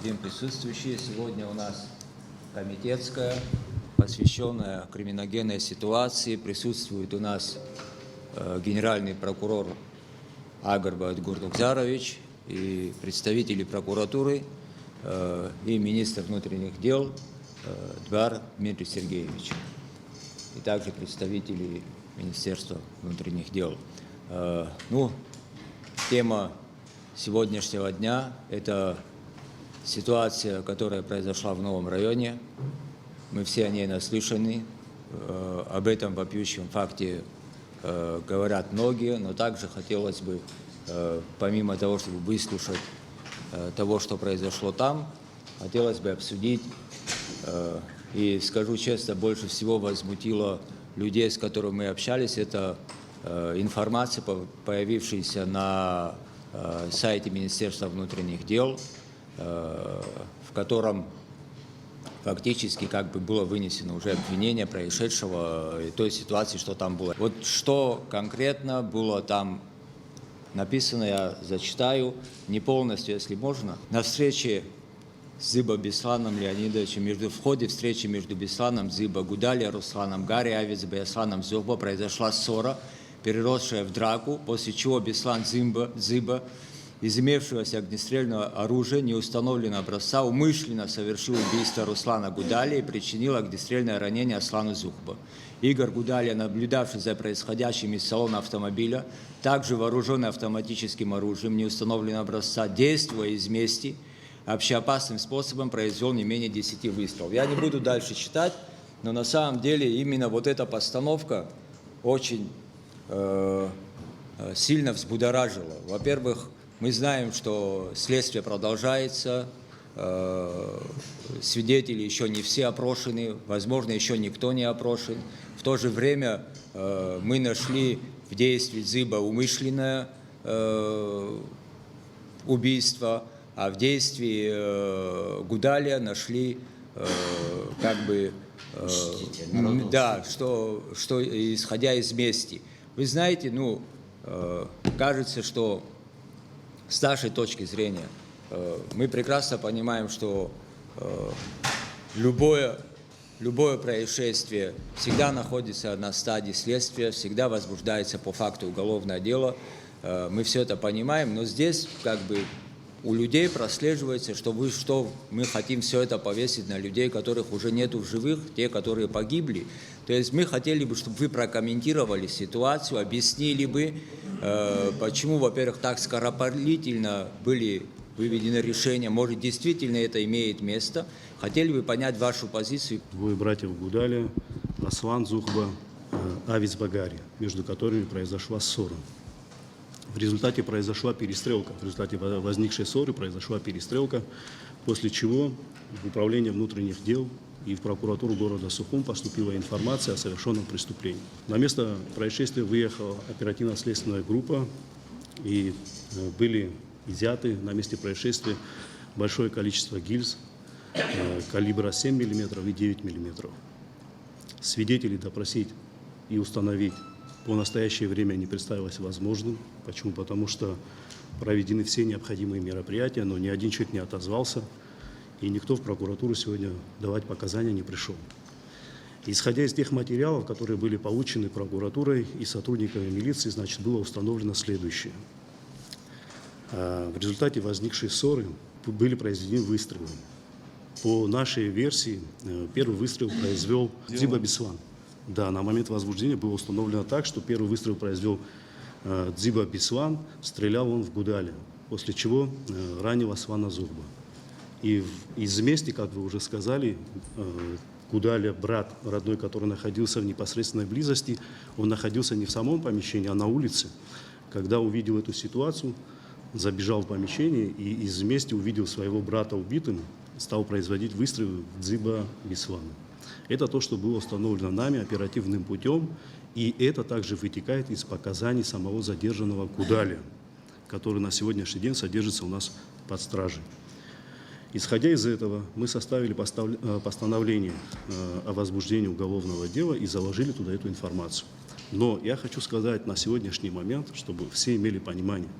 день присутствующие. Сегодня у нас комитетская, посвященная криминогенной ситуации. Присутствует у нас генеральный прокурор Агар Гурдукзарович и представители прокуратуры и министр внутренних дел Двар Дмитрий Сергеевич. И также представители Министерства внутренних дел. Тема сегодняшнего дня – это ситуация, которая произошла в новом районе. Мы все о ней наслышаны. Об этом вопиющем факте говорят многие, но также хотелось бы, помимо того, чтобы выслушать того, что произошло там, хотелось бы обсудить, и скажу честно, больше всего возмутило людей, с которыми мы общались, это информация, появившаяся на сайте Министерства внутренних дел, в котором фактически было вынесено уже обвинение происшедшего и той ситуации, что там было. Вот что конкретно было там написано, я зачитаю, не полностью, если можно. На встрече с Дзиба Бесланом Леонидовичем, в ходе встречи между Бесланом Дзиба Гудалия, Русланом Гари, Авицбой и Асланом Зухба произошла ссора, переросшая в драку, после чего Беслан Дзиба, из имевшегося огнестрельного оружия неустановленного образца, умышленно совершил убийство Руслана Гудалия и причинил огнестрельное ранение Аслану Зухба. Игорь Гудалия, наблюдавший за происходящим из салона автомобиля, также вооруженный автоматическим оружием неустановленного образца, действуя из мести, общеопасным способом произвел не менее 10 выстрелов. Я не буду дальше читать, но на самом деле именно вот эта постановка очень сильно взбудоражила. Во-первых, мы знаем, что следствие продолжается, свидетели еще не все опрошены, возможно, еще никто не опрошен. В то же время мы нашли в действии Дзиба умышленное убийство, а в действии Гудалия нашли что исходя из мести. Вы знаете, кажется, что с нашей точки зрения мы прекрасно понимаем, что любое происшествие всегда находится на стадии следствия, всегда возбуждается по факту уголовное дело. Мы все это понимаем, но здесь у людей прослеживается, что мы хотим все это повесить на людей, которых уже нету в живых, те, которые погибли. То есть мы хотели бы, чтобы вы прокомментировали ситуацию, объяснили бы, почему, во-первых, так скоропалительно были выведены решения, может, действительно это имеет место. Хотели бы понять вашу позицию. Двое братьев Гудалия, Аслан Зухба, Авицбой Гари, между которыми произошла ссора. В результате произошла перестрелка, в результате возникшей ссоры произошла перестрелка, после чего в Управление внутренних дел и в прокуратуру города Сухум поступила информация о совершенном преступлении. На место происшествия выехала оперативно-следственная группа, и были изъяты на месте происшествия большое количество гильз калибра 7 мм и 9 мм. Свидетелей допросить и установить по настоящее время не представилось возможным. Почему? Потому что проведены все необходимые мероприятия, но ни один человек не отозвался, и никто в прокуратуру сегодня давать показания не пришел. Исходя из тех материалов, которые были получены прокуратурой и сотрудниками милиции, было установлено следующее. В результате возникшей ссоры были произведены выстрелы. По нашей версии, первый выстрел произвел Дзиба Беслан. Да, на момент возбуждения было установлено так, что первый выстрел произвел Дзиба Беслан, стрелял он в Гудалия, после чего ранил Аслана Зухба. И из мести, как вы уже сказали, Гудалия, брат родной, который находился в непосредственной близости, он находился не в самом помещении, а на улице. Когда увидел эту ситуацию, забежал в помещение и из мести увидел своего брата убитым, стал производить выстрелы в Дзиба Беслана. Это то, что было установлено нами оперативным путем, и это также вытекает из показаний самого задержанного Гудалия, который на сегодняшний день содержится у нас под стражей. Исходя из этого, мы составили постановление о возбуждении уголовного дела и заложили туда эту информацию. Но я хочу сказать на сегодняшний момент, чтобы все имели понимание,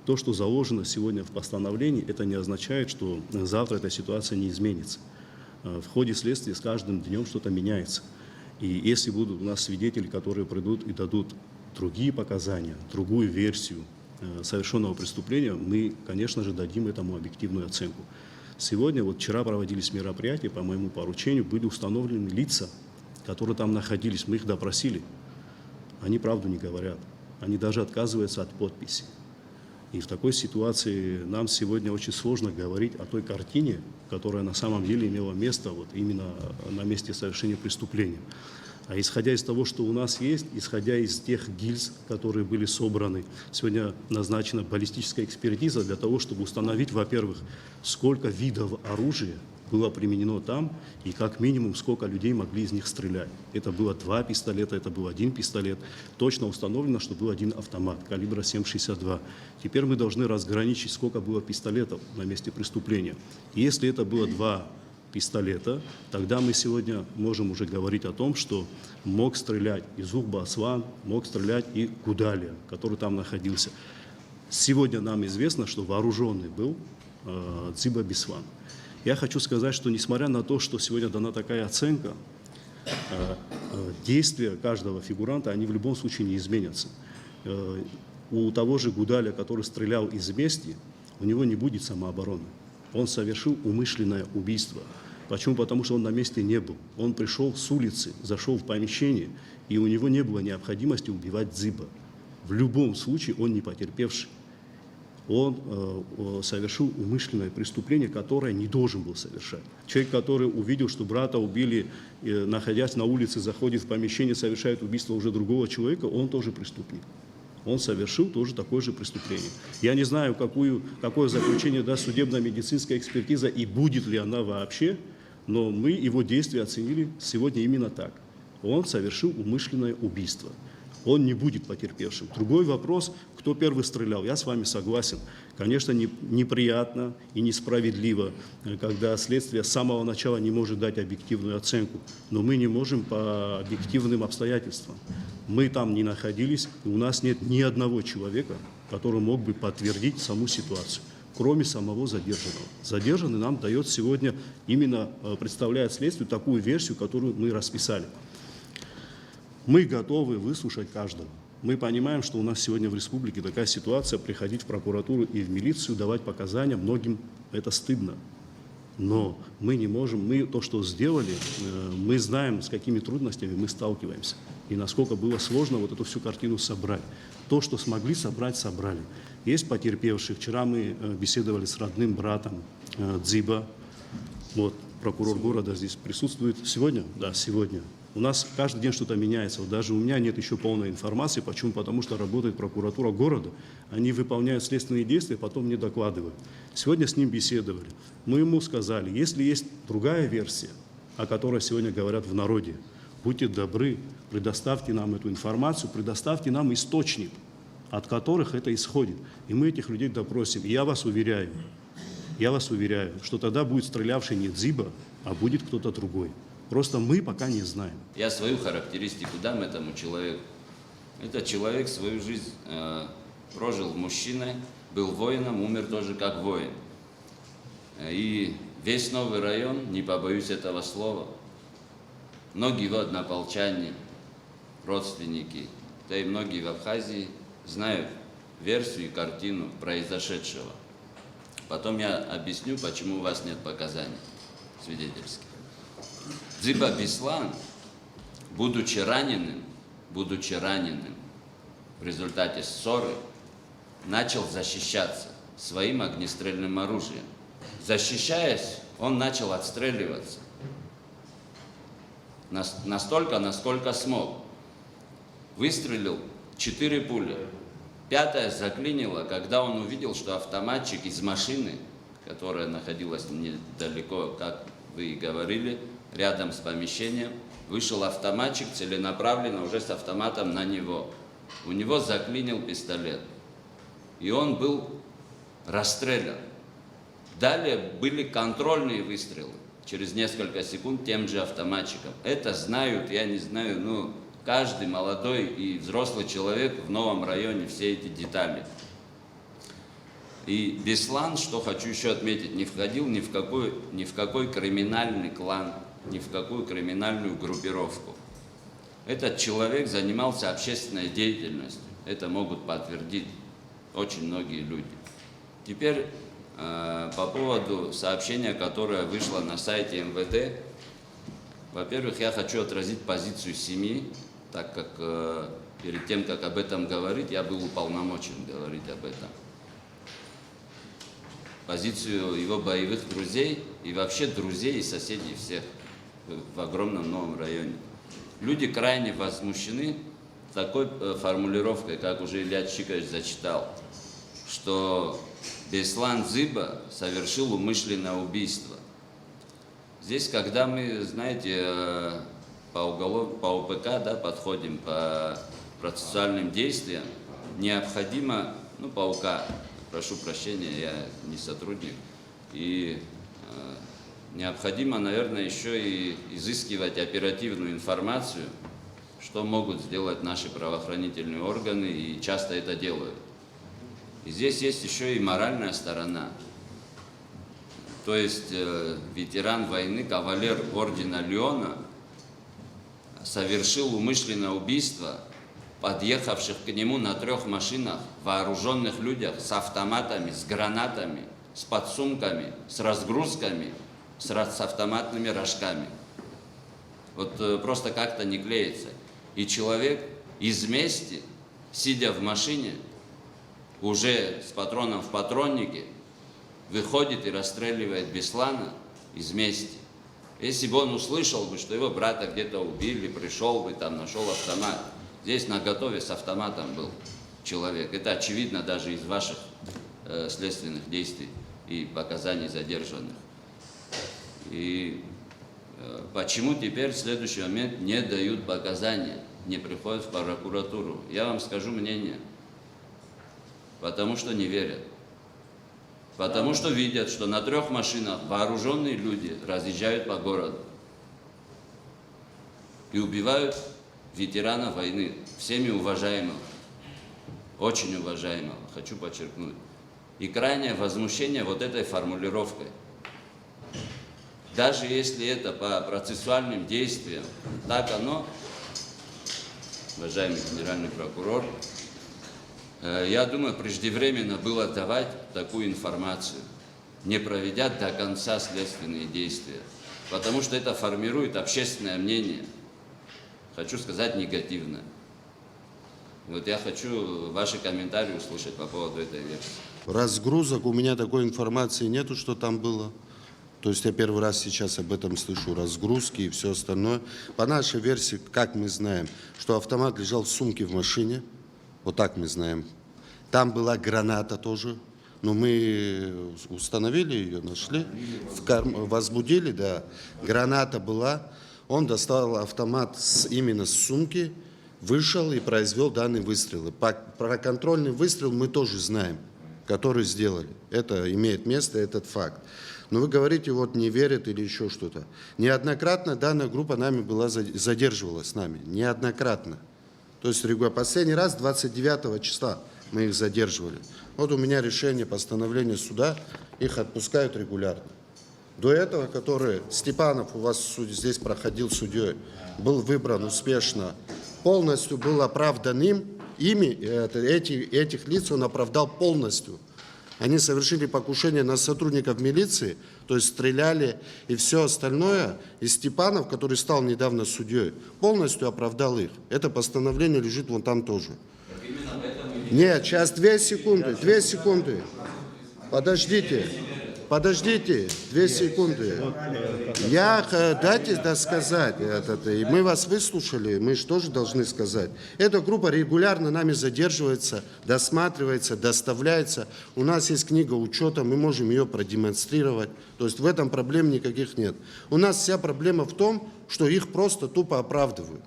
То, что заложено сегодня в постановлении, это не означает, что завтра эта ситуация не изменится. В ходе следствия с каждым днем что-то меняется. И если будут у нас свидетели, которые придут и дадут другие показания, другую версию совершенного преступления, мы, конечно же, дадим этому объективную оценку. Сегодня, вот вчера проводились мероприятия, по моему поручению, были установлены лица, которые там находились, мы их допросили. Они правду не говорят, они даже отказываются от подписи. И в такой ситуации нам сегодня очень сложно говорить о той картине, которая на самом деле имела место вот именно на месте совершения преступления. А исходя из того, что у нас есть, исходя из тех гильз, которые были собраны, сегодня назначена баллистическая экспертиза для того, чтобы установить, во-первых, сколько видов оружия было применено там и как минимум сколько людей могли из них стрелять. Это было 2 пистолета, это был 1 пистолет. Точно установлено, что был 1 автомат калибра 7,62. Теперь мы должны разграничить, сколько было пистолетов на месте преступления. И если это было 2 пистолета, тогда мы сегодня можем уже говорить о том, что мог стрелять и Зухба Аслан, мог стрелять и Гудалия, который там находился. Сегодня нам известно, что вооруженный был Дзиба Беслан. Я хочу сказать, что несмотря на то, что сегодня дана такая оценка, действия каждого фигуранта, они в любом случае не изменятся. У того же Гудалия, который стрелял из мести, у него не будет самообороны. Он совершил умышленное убийство. Почему? Потому что он на месте не был. Он пришел с улицы, зашел в помещение, и у него не было необходимости убивать Дзиба. В любом случае он не потерпевший. Он совершил умышленное преступление, которое не должен был совершать. Человек, который увидел, что брата убили, находясь на улице, заходит в помещение, совершает убийство уже другого человека, он тоже преступник. Он совершил тоже такое же преступление. Я не знаю, какое заключение даст судебно-медицинская экспертиза и будет ли она вообще, но мы его действия оценили сегодня именно так. Он совершил умышленное убийство. Он не будет потерпевшим. Другой вопрос, кто первый стрелял. Я с вами согласен. Конечно, неприятно и несправедливо, когда следствие с самого начала не может дать объективную оценку. Но мы не можем по объективным обстоятельствам. Мы там не находились, и у нас нет ни одного человека, который мог бы подтвердить саму ситуацию, кроме самого задержанного. Задержанный нам дает сегодня, именно представляет следствию такую версию, которую мы расписали. Мы готовы выслушать каждого. Мы понимаем, что у нас сегодня в республике такая ситуация, приходить в прокуратуру и в милицию, давать показания, многим это стыдно. Но мы не можем, мы то, что сделали, мы знаем, с какими трудностями мы сталкиваемся. И насколько было сложно вот эту всю картину собрать. То, что смогли собрать, собрали. Есть потерпевшие. Вчера мы беседовали с родным братом Дзиба. Вот, прокурор города здесь присутствует. Сегодня? Да, сегодня. У нас каждый день что-то меняется. Вот даже у меня нет еще полной информации. Почему? Потому что работает прокуратура города. Они выполняют следственные действия, потом мне докладывают. Сегодня с ним беседовали. Мы ему сказали, если есть другая версия, о которой сегодня говорят в народе, будьте добры, предоставьте нам эту информацию, предоставьте нам источник, от которых это исходит. И мы этих людей допросим. И я вас уверяю, что тогда будет стрелявший не Дзиба, а будет кто-то другой. Просто мы пока не знаем. Я свою характеристику дам этому человеку. Этот человек свою жизнь прожил мужчиной, был воином, умер тоже как воин. И весь новый район, не побоюсь этого слова, многие его однополчане, родственники, да и многие в Абхазии знают версию и картину произошедшего. Потом я объясню, почему у вас нет показаний свидетельских. Дзиба Беслан, будучи раненым в результате ссоры, начал защищаться своим огнестрельным оружием. Защищаясь, он начал отстреливаться настолько, насколько смог. Выстрелил 4 пули. 5-я заклинила, когда он увидел, что автоматчик из машины, которая находилась недалеко, как вы и говорили, рядом с помещением, вышел автоматчик целенаправленно уже с автоматом на него. У него заклинил пистолет. И он был расстрелян. Далее были контрольные выстрелы. Через несколько секунд тем же автоматчиком. Это знают, я не знаю, каждый молодой и взрослый человек в новом районе все эти детали. И Беслан, что хочу еще отметить, не входил ни в какой криминальный клан, ни в какую криминальную группировку. Этот человек занимался общественной деятельностью. Это могут подтвердить очень многие люди. Теперь по поводу сообщения, которое вышло на сайте МВД. Во-первых, я хочу отразить позицию семьи, так как перед тем, как об этом говорить, я был уполномочен говорить об этом. Позицию его боевых друзей и вообще друзей и соседей всех в огромном Новом районе. Люди крайне возмущены такой формулировкой, как уже Илья Чикович зачитал, что Беслан Зыба совершил умышленное убийство. Здесь, когда мы, знаете, по УПК, да, подходим по процессуальным действиям, необходимо, по УК, прошу прощения, я не сотрудник, и необходимо, наверное, еще и изыскивать оперативную информацию, что могут сделать наши правоохранительные органы, и часто это делают. И здесь есть еще и моральная сторона. То есть ветеран войны, кавалер ордена Леона совершил умышленное убийство подъехавших к нему на 3 машинах вооруженных людях с автоматами, с гранатами, с подсумками, с разгрузками, с автоматными рожками. Вот просто как-то не клеится. И человек из мести, сидя в машине, уже с патроном в патроннике, выходит и расстреливает Беслана из мести. Если бы он услышал бы, что его брата где-то убили, пришел бы, там нашел автомат. Здесь наготове с автоматом был человек. Это очевидно даже из ваших следственных действий и показаний задержанных. И почему теперь в следующий момент не дают показания, не приходят в прокуратуру? Я вам скажу мнение. Потому что не верят. Потому что видят, что на 3 машинах вооруженные люди разъезжают по городу и убивают ветерана войны, всеми уважаемого, очень уважаемого, хочу подчеркнуть. И крайнее возмущение вот этой формулировкой. Даже если это по процессуальным действиям, так оно, уважаемый генеральный прокурор, я думаю, преждевременно было давать такую информацию, не проведя до конца следственные действия, потому что это формирует общественное мнение, хочу сказать, негативное. Вот я хочу ваши комментарии услышать по поводу этой версии. Разгрузок у меня такой информации нету, что там было. То есть я первый раз сейчас об этом слышу, разгрузки и все остальное. По нашей версии, как мы знаем, что автомат лежал в сумке в машине. Вот так мы знаем. Там была граната тоже, но мы установили ее, нашли, возбудили, да. Граната была, он достал автомат именно с сумки, вышел и произвел данные выстрелы. Про контрольный выстрел мы тоже знаем, который сделали. Это имеет место, этот факт. Но вы говорите, вот не верят или еще что-то. Неоднократно данная группа нами была задерживалась с нами, неоднократно. То есть последний раз 29 числа мы их задерживали. Вот у меня решение, постановление суда, их отпускают регулярно. До этого, который Степанов у вас здесь проходил судьей, был выбран успешно, полностью был оправдан этих лиц он оправдал полностью. Они совершили покушение на сотрудников милиции, то есть стреляли и все остальное. И Степанов, который стал недавно судьей, полностью оправдал их. Это постановление лежит вон там тоже. Нет, сейчас 2 секунды. Подождите, 2 секунды. Дайте сказать, и мы вас выслушали, мы же тоже должны сказать. Эта группа регулярно нами задерживается, досматривается, доставляется. У нас есть книга учета, мы можем ее продемонстрировать. То есть в этом проблем никаких нет. У нас вся проблема в том, что их просто тупо оправдывают.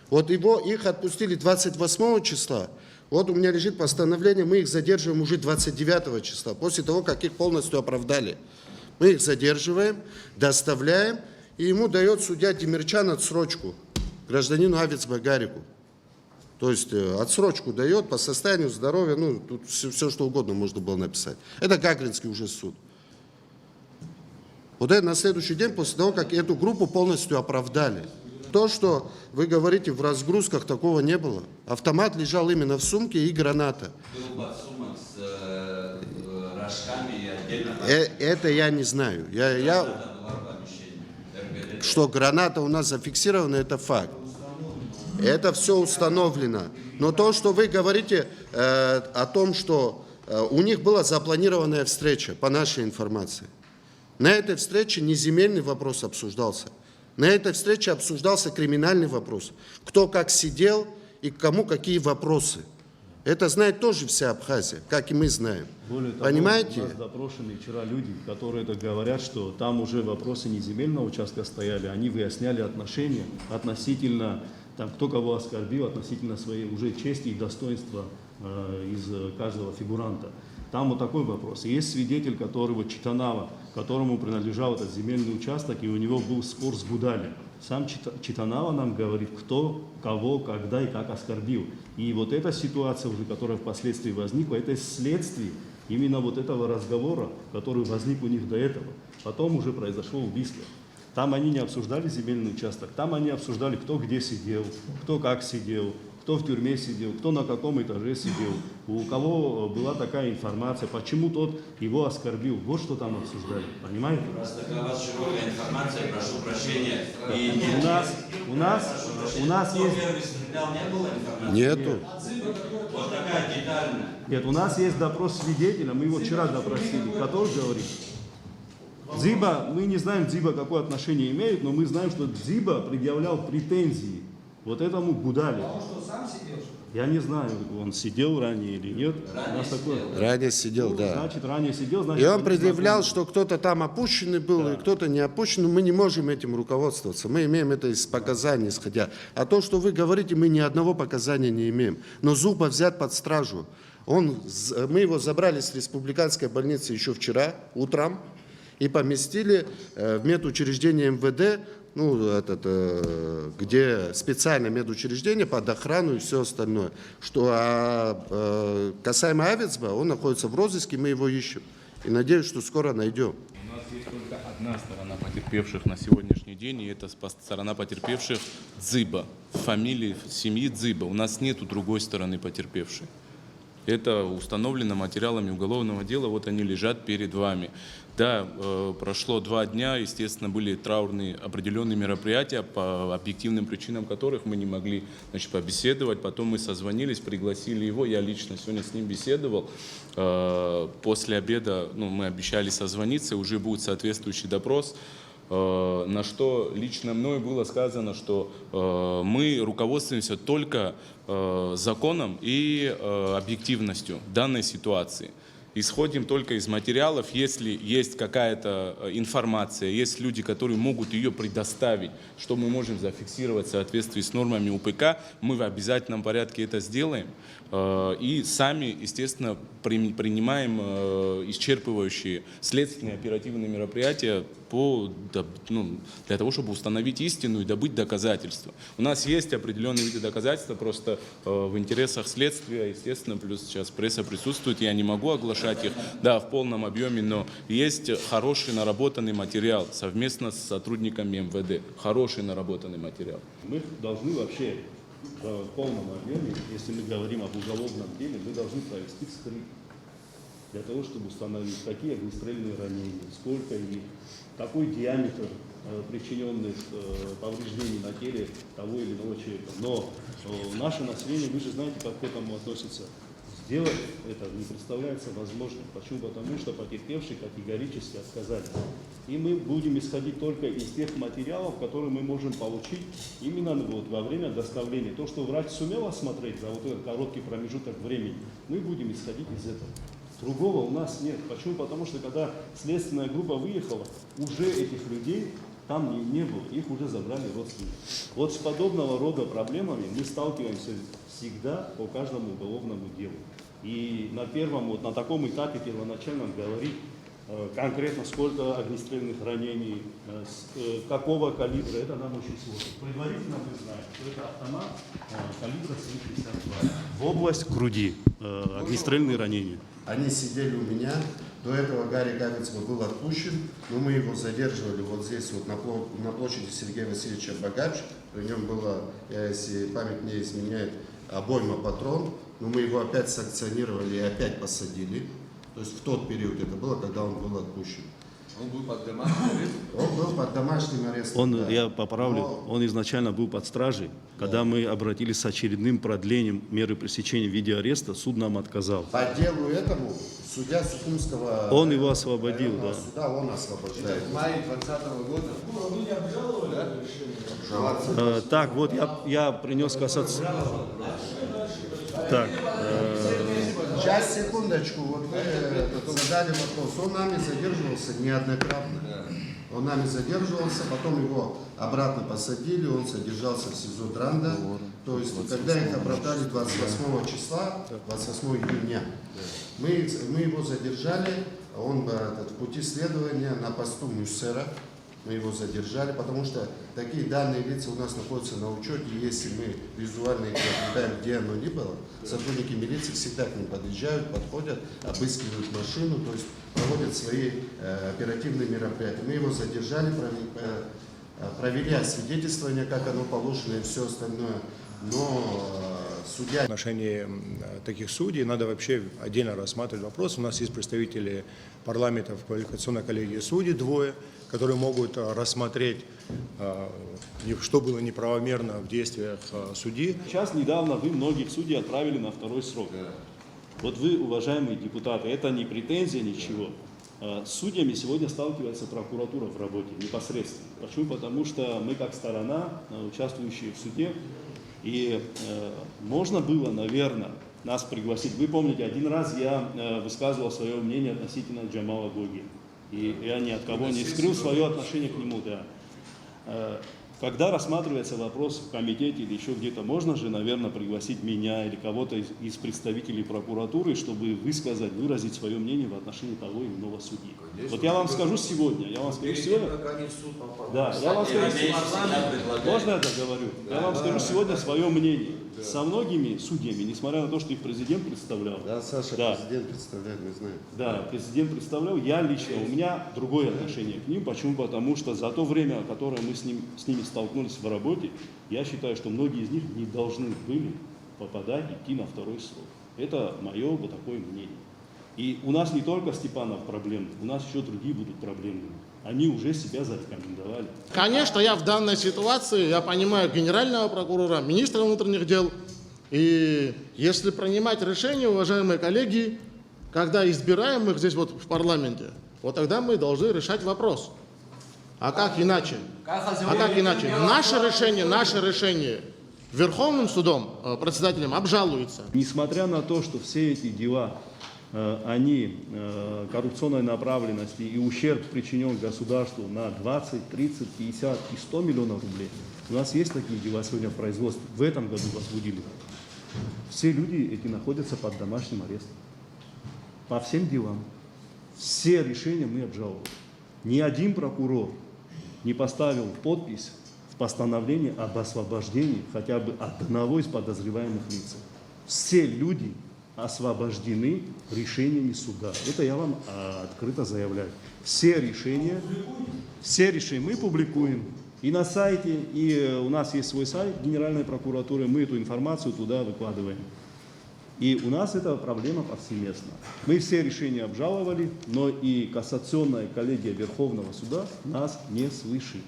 Вот их отпустили 28 числа. Вот у меня лежит постановление, мы их задерживаем уже 29 числа, после того, как их полностью оправдали. Мы их задерживаем, доставляем, и ему дает судья Демирчан отсрочку, гражданину Авицбагарику. То есть отсрочку дает по состоянию здоровья, ну, тут все что угодно можно было написать. Это Гагринский уже суд. Вот это на следующий день, после того, как эту группу полностью оправдали. То, что вы говорите, в разгрузках такого не было. Автомат лежал именно в сумке и граната. Был подсумок с рожками и отдельно... Это я не знаю. Что граната у нас зафиксирована, это факт. Это все установлено. Но то, что вы говорите о том, что у них была запланированная встреча, по нашей информации. На этой встрече не земельный вопрос обсуждался. На этой встрече обсуждался криминальный вопрос. Кто как сидел и кому какие вопросы. Это знает тоже вся Абхазия, как и мы знаем. Более того, понимаете? У нас допрошены вчера люди, которые говорят, что там уже вопросы не земельного участка стояли, они выясняли отношения относительно, там, кто кого оскорбил, относительно своей уже чести и достоинства из каждого фигуранта. Там вот такой вопрос. Есть свидетель, которого Читанава, которому принадлежал этот земельный участок, и у него был спор с Гудали. Сам Читанава нам говорит, кто, кого, когда и как оскорбил. И вот эта ситуация, уже, которая впоследствии возникла, это следствие именно вот этого разговора, который возник у них до этого. Потом уже произошло убийство. Там они не обсуждали земельный участок, там они обсуждали, кто где сидел, кто как сидел, кто в тюрьме сидел, кто на каком этаже сидел, у кого была такая информация, почему тот его оскорбил. Вот что там обсуждали, понимаете? Раз такая у вас широкая информация, прошу прощения. И У нас есть... первый стрелял, не было информации? Нету. Вот такая детальная. Нет, у нас есть допрос свидетеля, мы его вчера допросили, который говорит, Дзиба, мы не знаем, Дзиба какое отношение имеет, но мы знаем, что Дзиба предъявлял претензии вот этому Гудали. А он что, сам сидел? Я не знаю, он сидел ранее или нет. У нас такое. Ранее сидел, да. Значит, ранее сидел, значит... И он они предъявлял, знакомы. что кто-то там опущенный был, и кто-то не опущенный. Мы не можем этим руководствоваться. Мы имеем это из показаний исходя. А то, что вы говорите, мы ни одного показания не имеем. Но Зуба взят под стражу. Мы его забрали с республиканской больницы еще вчера утром и поместили в медучреждение МВД, где специальное медучреждение под охрану и все остальное. Касаемо Авицба, он находится в розыске, мы его ищем. И надеюсь, что скоро найдем. У нас есть только одна сторона потерпевших на сегодняшний день, и это сторона потерпевших Дзиба, фамилии семьи Дзиба. У нас нету другой стороны потерпевшей. Это установлено материалами уголовного дела, вот они лежат перед вами. Да, прошло 2 дня, естественно, были траурные определенные мероприятия, по объективным причинам которых мы не могли, побеседовать. Потом мы созвонились, пригласили его, я лично сегодня с ним беседовал. После обеда мы обещали созвониться, уже будет соответствующий допрос. На что лично мной было сказано, что мы руководствуемся только законом и объективностью данной ситуации. Исходим только из материалов, если есть какая-то информация, есть люди, которые могут ее предоставить, что мы можем зафиксировать в соответствии с нормами УПК, мы в обязательном порядке это сделаем. И сами, естественно, принимаем исчерпывающие следственные оперативные мероприятия для того, чтобы установить истину и добыть доказательства. У нас есть определенные виды доказательства, просто в интересах следствия, естественно, плюс сейчас пресса присутствует, я не могу оглашать их, да, в полном объеме, но есть хороший наработанный материал совместно с сотрудниками МВД, хороший наработанный материал. Мы должны вообще в полном объеме, если мы говорим об уголовном деле, мы должны провести вскрытие для того, чтобы установить, какие огнестрельные ранения, сколько их, какой диаметр причиненных повреждений на теле того или иного человека. Но наше население, вы же знаете, как к этому относится. Сделать это не представляется возможным. Почему? Потому что потерпевшие категорически отказались. И мы будем исходить только из тех материалов, которые мы можем получить именно во время доставления. То, что врач сумел осмотреть за вот этот короткий промежуток времени, мы будем исходить из этого. Другого у нас нет. Почему? Потому что когда следственная группа выехала, уже этих людей там не было, их уже забрали родственники. Вот с подобного рода проблемами мы сталкиваемся всегда по каждому уголовному делу. И на таком этапе первоначальном говорить Конкретно сколько огнестрельных ранений, какого калибра, это нам очень сложно. Предварительно мы знаем, что это автомат калибра 7,62. В область груди огнестрельные ранения. Они сидели у меня. До этого Гарри Кавицкого был отпущен, но мы его задерживали вот здесь, вот на площади Сергея Васильевича Багач. При нем было, если память не изменяет, обойма патрон. Но мы его опять санкционировали и опять посадили. То есть в тот период это было, когда он был отпущен. Он был под домашним арестом? Он был под домашним арестом. Да. Я поправлю, Но он изначально был под стражей. Когда мы обратились с очередным продлением меры пресечения в виде ареста, суд нам отказал. по делу этому судья Сухумского Он его освободил, районного да. суда, он освобождает. В мае 2020 года? Вы не обжаловали решение? Так, вот я принес кассацию. Так, Сейчас, секундочку, вот вы задали вопрос. Он нами задерживался неоднократно. Он нами задерживался, потом его обратно посадили, он содержался в СИЗО Дранда. То есть, когда их оправдали 28 числа, 28 июня, мы его задержали, он в пути следования на посту Мюссера. Мы его задержали, потому что такие данные лица у нас находятся на учете. Если мы визуально их наблюдаем, где оно ни было, сотрудники милиции всегда к ним подъезжают, подходят, обыскивают машину, то есть проводят свои оперативные мероприятия. Мы его задержали, провели освидетельствование, как оно положено и все остальное. Но судья... В отношении таких судей надо вообще отдельно рассматривать вопрос. У нас есть представители парламента в квалификационной коллегии судей, двое, которые могут рассмотреть, что было неправомерно в действиях судьи. сейчас недавно вы многих судей отправили на второй срок. Вот вы, уважаемые депутаты, это не претензия, ничего. С судьями сегодня сталкивается прокуратура в работе непосредственно. Почему? Потому что мы как сторона, участвующие в суде, и можно было, наверное, нас пригласить. Вы помните, один раз я высказывал свое мнение относительно Джамала Гоги. И я ни от кого не скрыл свое отношение к нему. Да. Когда рассматривается вопрос в комитете или еще где-то, можно же, наверное, пригласить меня или кого-то из представителей прокуратуры, чтобы высказать, выразить свое мнение в отношении того или иного судьи. Вот я вам скажу сегодня, Да, я вам скажу сегодня, можно я договорю? Я вам скажу сегодня свое мнение. Со многими судьями, несмотря на то, что их президент представлял. Да, Саша, Да. президент представляет, мы знаем. Да, президент представлял, я лично, у меня другое отношение к ним. Почему? Потому что за то время, которое мы с ними столкнулись в работе, я считаю, что многие из них не должны были попадать, идти на второй срок. Это мое вот такое мнение. И у нас не только Степанов проблемный, у нас еще другие будут проблемными. Они уже себя зарекомендовали. Конечно, я в данной ситуации, я понимаю генерального прокурора, министра внутренних дел. И если принимать решение, уважаемые коллеги, когда избираем их здесь вот в парламенте, вот тогда мы должны решать вопрос. А как иначе? Наше решение Верховным судом, председателем обжалуется. Несмотря на то, что все эти дела, они коррупционной направленности и ущерб причинен государству на 20, 30, 50 и 100 миллионов рублей, у нас есть такие дела сегодня в производстве. В этом году возбудили. Все люди эти находятся под домашним арестом. По всем делам. Все решения мы обжаловали. Ни один прокурор не поставил подпись в постановлении об освобождении хотя бы одного из подозреваемых лиц. Все люди освобождены решениями суда. Это я вам открыто заявляю. Все решения мы публикуем. И на сайте, и у нас есть свой сайт Генеральной прокуратуры, мы эту информацию туда выкладываем. И у нас эта проблема повсеместна. Мы все решения обжаловали, но и кассационная коллегия Верховного суда нас не слышит.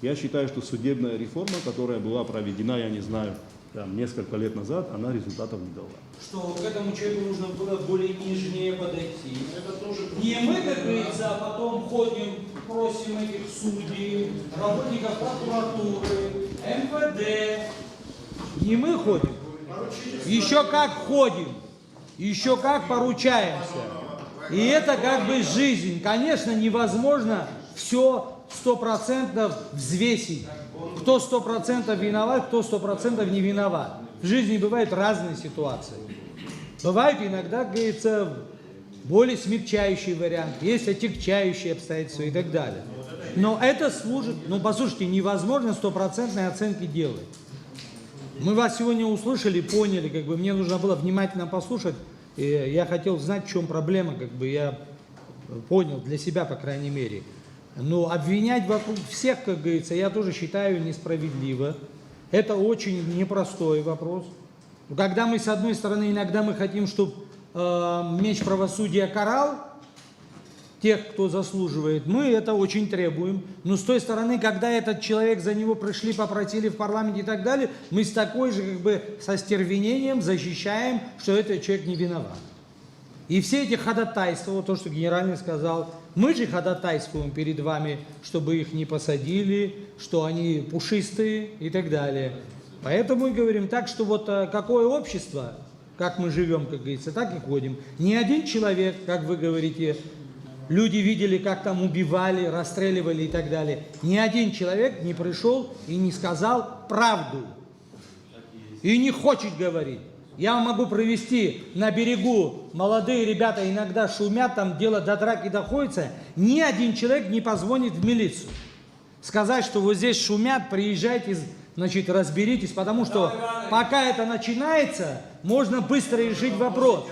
Я считаю, что судебная реформа, которая была проведена, я не знаю, там, несколько лет назад, она результатов не дала. Что к этому человеку нужно было более нежнее подойти. Это тоже не мы, как говорится, а потом ходим, просим этих судей, работников прокуратуры, МВД. Не мы ходим. Еще как ходим, еще как поручаемся. И это как бы жизнь. Конечно, невозможно все 100% взвесить. Кто 100% виноват, кто 100% не виноват. В жизни бывают разные ситуации. Бывают иногда, как говорится, более смягчающий вариант, есть отягчающие обстоятельства и так далее. Но это служит, ну послушайте, невозможно стопроцентной оценки делать. Мы вас сегодня услышали, поняли, как бы мне нужно было внимательно послушать, и я хотел знать, в чем проблема, как бы я понял для себя, по крайней мере. Но обвинять вокруг всех, как говорится, я тоже считаю несправедливо. Это очень непростой вопрос. Когда мы, с одной стороны, иногда мы хотим, чтобы меч правосудия карал тех, кто заслуживает, мы это очень требуем. Но с той стороны, когда этот человек, за него пришли, попросили в парламенте и так далее, мы с такой же, как бы, со стервенением защищаем, что этот человек не виноват. И все эти ходатайства, вот то, что генеральный сказал, мы же ходатайствуем перед вами, чтобы их не посадили, что они пушистые и так далее. Поэтому и говорим так, что вот какое общество, как мы живем, как говорится, так и ходим. Ни один человек, как вы говорите, люди видели, как там убивали, расстреливали и так далее. Ни один человек не пришел и не сказал правду. И не хочет говорить. Я вам могу провести на берегу, молодые ребята иногда шумят, там дело до драки доходится. Ни один человек не позвонит в милицию. Сказать, что вот здесь шумят, приезжайте, значит, разберитесь, потому что пока это начинается, можно быстро решить вопрос.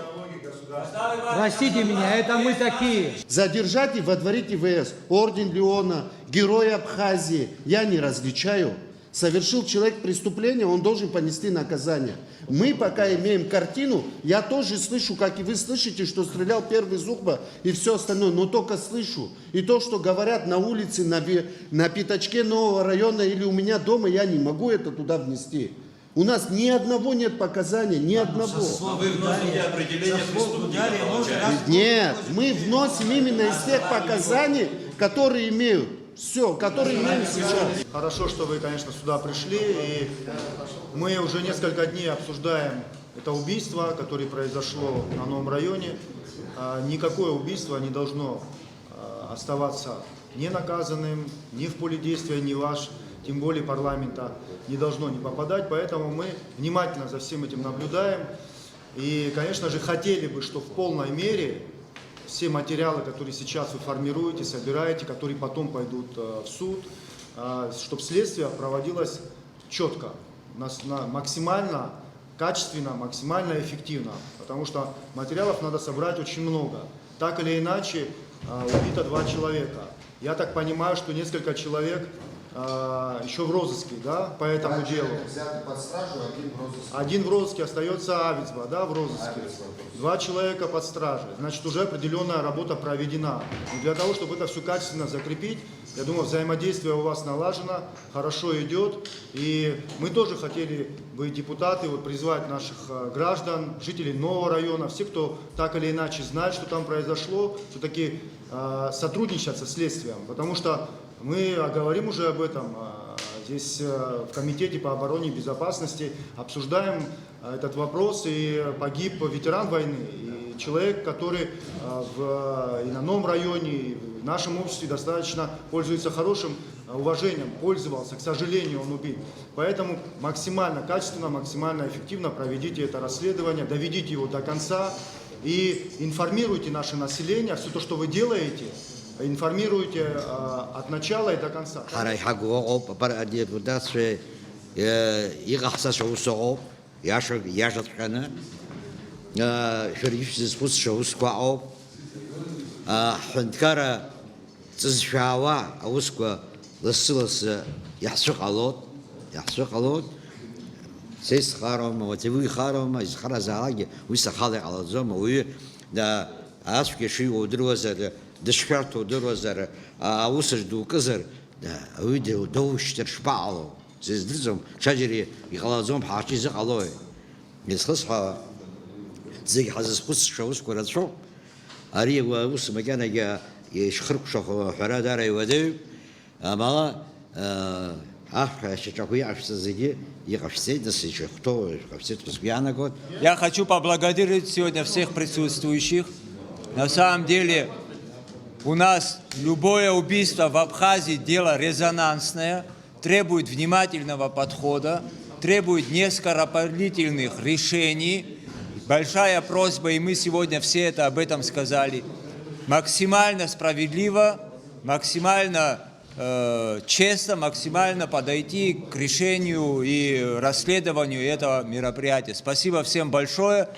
Простите меня, это мы такие. Задержать и водворить ИВС, орден Леона, герой Абхазии, я не различаю. Совершил человек преступление, он должен понести наказание. Мы пока имеем картину, я тоже слышу, как и вы слышите, что стрелял первый Зухба и все остальное, но только слышу. И то, что говорят на улице, на пятачке нового района или у меня дома, я не могу это туда внести. У нас ни одного нет показания, ни одного. Вы вносите определение преступника. Нет, мы вносим именно из тех показаний, которые имеют. Все, которые имеем сейчас. Хорошо, что вы, конечно, сюда пришли, и мы уже несколько дней обсуждаем это убийство, которое произошло на новом районе. Никакое убийство не должно оставаться не наказанным, ни в поле действия, ни ваш, тем более парламента, не должно не попадать, поэтому мы внимательно за всем этим наблюдаем. И, конечно же, хотели бы, чтобы в полной мере все материалы, которые сейчас вы формируете, собираете, которые потом пойдут в суд, чтобы следствие проводилось четко, максимально качественно, максимально эффективно, потому что материалов надо собрать очень много. Так или иначе, убито 2 человека. Я так понимаю, что несколько человек еще в розыске, да, по этому делу. Взяты под стражу, один в розыске, остается Авицба, да, в розыске. 2 человека под стражей. Значит, уже определенная работа проведена. И для того, чтобы это все качественно закрепить, я думаю, взаимодействие у вас налажено, хорошо идет. И мы тоже хотели бы, депутаты, вот, призвать наших граждан, жителей нового района, всех, кто так или иначе знает, что там произошло, все-таки сотрудничать со следствием. Потому что мы говорим уже об этом здесь в Комитете по обороне и безопасности, обсуждаем этот вопрос, и погиб ветеран войны, и человек, который и на новом районе, и в нашем обществе достаточно пользуется хорошим уважением, пользовался, к сожалению, он убит. Поэтому максимально качественно, максимально эффективно проведите это расследование, доведите его до конца и информируйте наше население, все то, что вы делаете, информируйте от начала и до конца. Дешкарту дорозар, а усаж ду казар, да, уйдел доуштер шпало. Здесь дрзом шаджери и халазом хачи за алой. Несхасха зиг хазас хус шаус куратшо. Ари ва ус макана я шхрк шахо харадара ювадев. Амала Я хочу поблагодарить сегодня всех присутствующих. На самом деле у нас любое убийство в Абхазии дело резонансное, требует внимательного подхода, требует нескоропалительных решений. большая просьба, и мы сегодня все это об этом сказали, максимально справедливо, максимально честно, максимально подойти к решению и расследованию этого мероприятия. Спасибо всем большое.